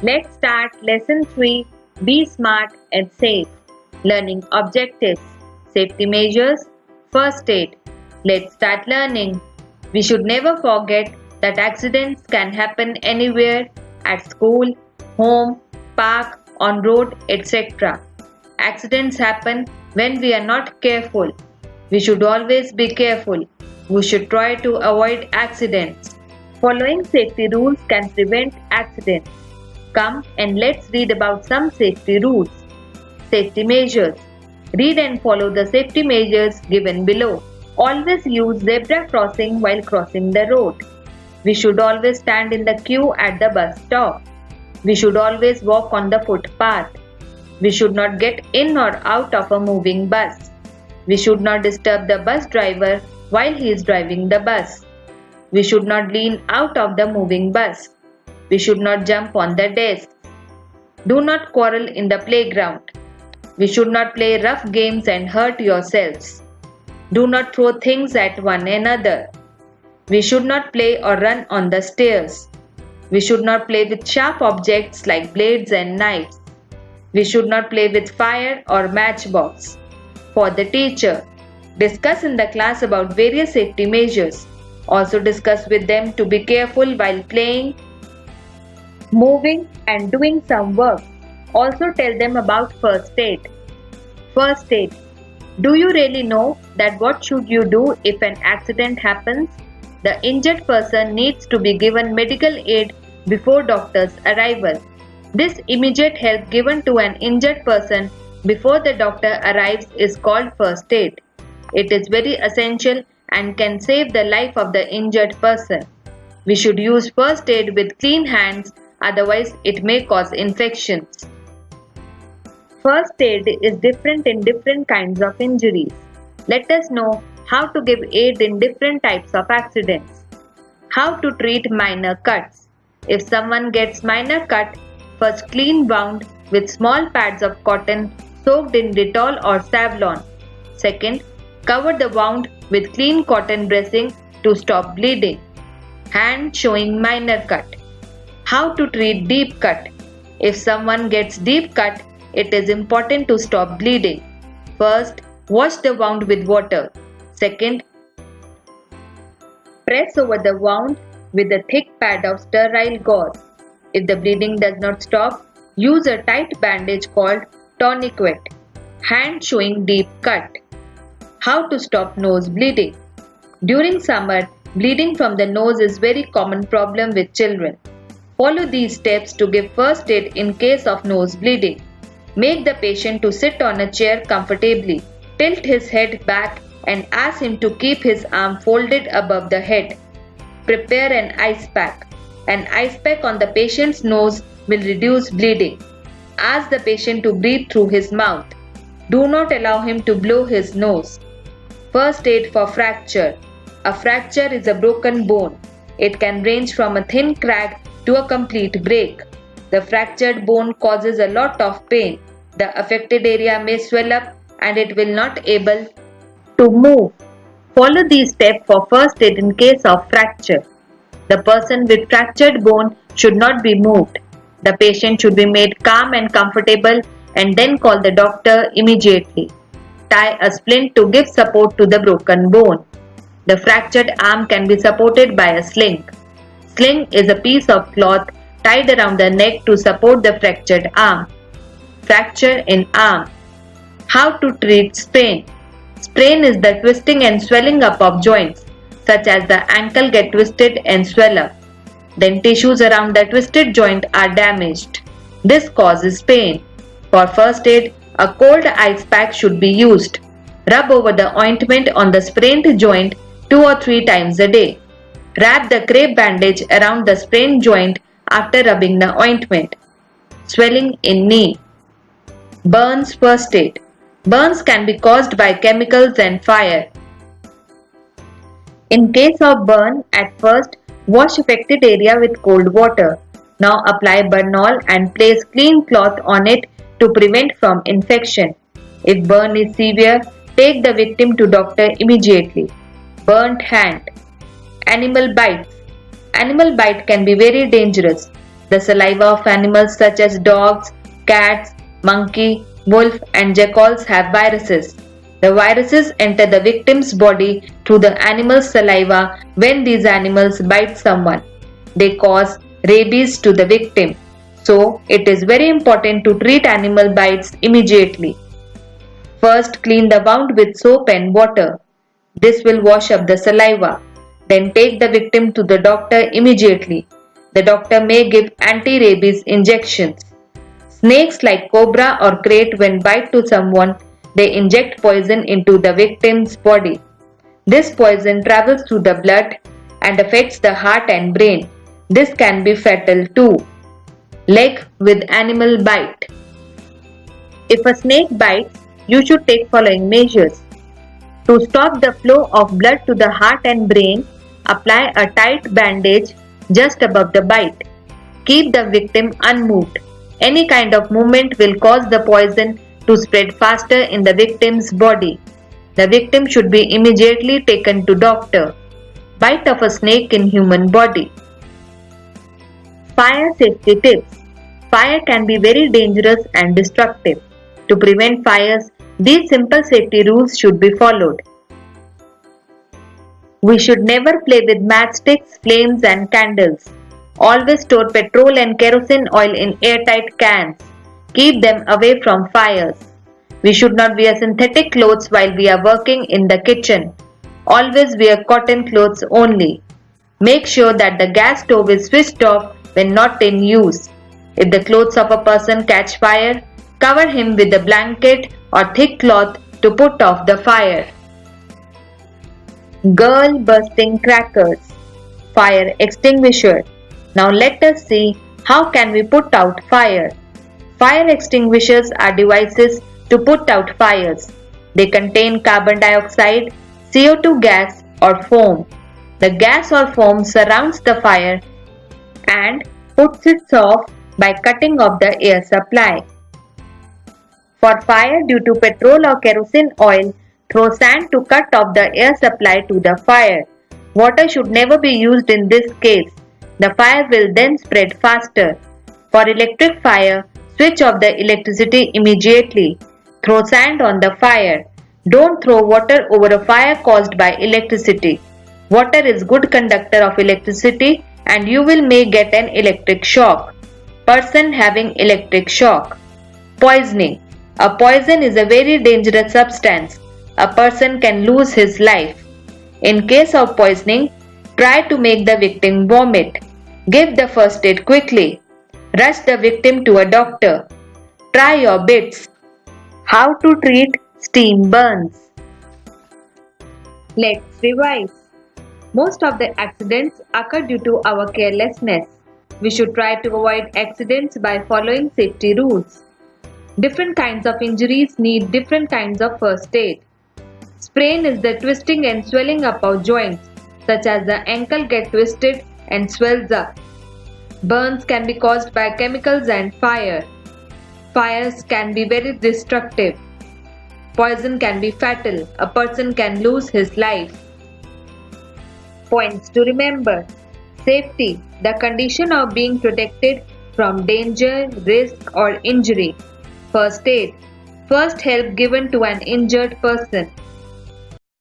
Let's start lesson 3. Be smart and safe. Learning objectives, safety measures, first aid. Let's start learning. We should never forget that accidents can happen anywhere, at school, home, park, on road, etc. Accidents happen when we are not careful. We should always be careful. We should try to avoid accidents. Following safety rules can prevent accidents. Come and let's read about some safety rules. Safety measures. Read and follow the safety measures given below. Always use zebra crossing while crossing the road. We should always stand in the queue at the bus stop. We should always walk on the footpath. We should not get in or out of a moving bus. We should not disturb the bus driver while he is driving the bus. We should not lean out of the moving bus. We should not jump on the desks. Do not quarrel in the playground. We should not play rough games and hurt yourselves. Do not throw things at one another. We should not play or run on the stairs. We should not play with sharp objects like blades and knives. We should not play with fire or matchbox. For the teacher, discuss in the class about various safety measures. Also discuss with them to be careful while playing, moving and doing some work. Also tell them about first aid. First aid. Do you really know that what should you do if an accident happens? The injured person needs to be given medical aid before doctor's arrival. This immediate help given to an injured person before the doctor arrives is called first aid. It is very essential and can save the life of the injured person. We should use first aid with clean hands, otherwise it may cause infections. First aid is different in different kinds of injuries. Let us know how to give aid in different types of accidents. How to treat minor cuts. If someone gets minor cut, first clean wound with small pads of cotton soaked in Dettol or Savlon. Second, cover the wound with clean cotton dressing to stop bleeding. Hand showing minor cut. How to treat deep cut. If someone gets deep cut, it is important to stop bleeding. First, wash the wound with water. Second, press over the wound with a thick pad of sterile gauze. If the bleeding does not stop, use a tight bandage called tourniquet. Hand showing deep cut. How to stop nose bleeding. During summer, bleeding from the nose is very common problem with children. Follow these steps to give first aid in case of nose bleeding. Make the patient to sit on a chair comfortably. Tilt his head back and ask him to keep his arm folded above the head. Prepare an ice pack. An ice pack on the patient's nose will reduce bleeding. Ask the patient to breathe through his mouth. Do not allow him to blow his nose. First aid for fracture. A fracture is a broken bone. It can range from a thin crack to a complete break. The fractured bone causes a lot of pain. The affected area may swell up and it will not able to move. Follow these steps for first aid in case of fracture. The person with fractured bone should not be moved. The patient should be made calm and comfortable and then call the doctor immediately. Tie a splint to give support to the broken bone. The fractured arm can be supported by a sling. Sling is a piece of cloth tied around the neck to support the fractured arm. Fracture in arm. How to treat sprain. Sprain is the twisting and swelling up of joints, such as the ankle get twisted and swell up. Then tissues around the twisted joint are damaged. This causes pain. For first aid, a cold ice pack should be used. Rub over the ointment on the sprained joint 2 or 3 times a day. Wrap the crepe bandage around the sprained joint after rubbing the ointment. Swelling in knee. Burns first aid. Burns can be caused by chemicals and fire. In case of burn, at first, wash affected area with cold water. Now apply Burnol and place clean cloth on it to prevent from infection. If burn is severe, take the victim to doctor immediately. Burnt hand. Animal bites. Animal bite can be very dangerous. The saliva of animals such as dogs, cats, monkey, wolf and jackals have viruses. The viruses enter the victim's body through the animal's saliva when these animals bite someone. They cause rabies to the victim. So, it is very important to treat animal bites immediately. First, clean the wound with soap and water. This will wash up the saliva. Then take the victim to the doctor immediately. The doctor may give anti-rabies injections. Snakes like cobra or krait, when bite to someone, they inject poison into the victim's body. This poison travels through the blood and affects the heart and brain. This can be fatal too. Leg with animal bite. If a snake bites, you should take following measures. To stop the flow of blood to the heart and brain, apply a tight bandage just above the bite. Keep the victim unmoved. Any kind of movement will cause the poison to spread faster in the victim's body. The victim should be immediately taken to doctor. Bite of a snake in human body. Fire safety tips. Fire can be very dangerous and destructive. To prevent fires, these simple safety rules should be followed. We should never play with matchsticks, flames and candles. Always store petrol and kerosene oil in airtight cans. Keep them away from fires. We should not wear synthetic clothes while we are working in the kitchen. Always wear cotton clothes only. Make sure that the gas stove is switched off when not in use. If the clothes of a person catch fire, cover him with a blanket or thick cloth to put off the fire. Girl bursting crackers. Fire extinguisher. Now let us see how can we put out fire. Fire extinguishers are devices to put out fires. They contain carbon dioxide, CO2 gas or foam. The gas or foam surrounds the fire and puts it off by cutting off the air supply. For fire due to petrol or kerosene oil, throw sand to cut off the air supply to the fire. Water should never be used in this case. The fire will then spread faster. For electric fire, switch off the electricity immediately. Throw sand on the fire. Don't throw water over a fire caused by electricity. Water is good conductor of electricity and you may get an electric shock. Person having electric shock. Poisoning. A poison is a very dangerous substance. A person can lose his life. In case of poisoning, try to make the victim vomit. Give the first aid quickly. Rush the victim to a doctor. Try your bits. How to treat steam burns. Let's revise. Most of the accidents occur due to our carelessness. We should try to avoid accidents by following safety rules. Different kinds of injuries need different kinds of first aid. Sprain is the twisting and swelling up of joints, such as the ankle gets twisted and swells up. Burns can be caused by chemicals and fire. Fires can be very destructive. Poison can be fatal. A person can lose his life. Points to remember. Safety, the condition of being protected from danger, risk or injury. First aid, first help given to an injured person.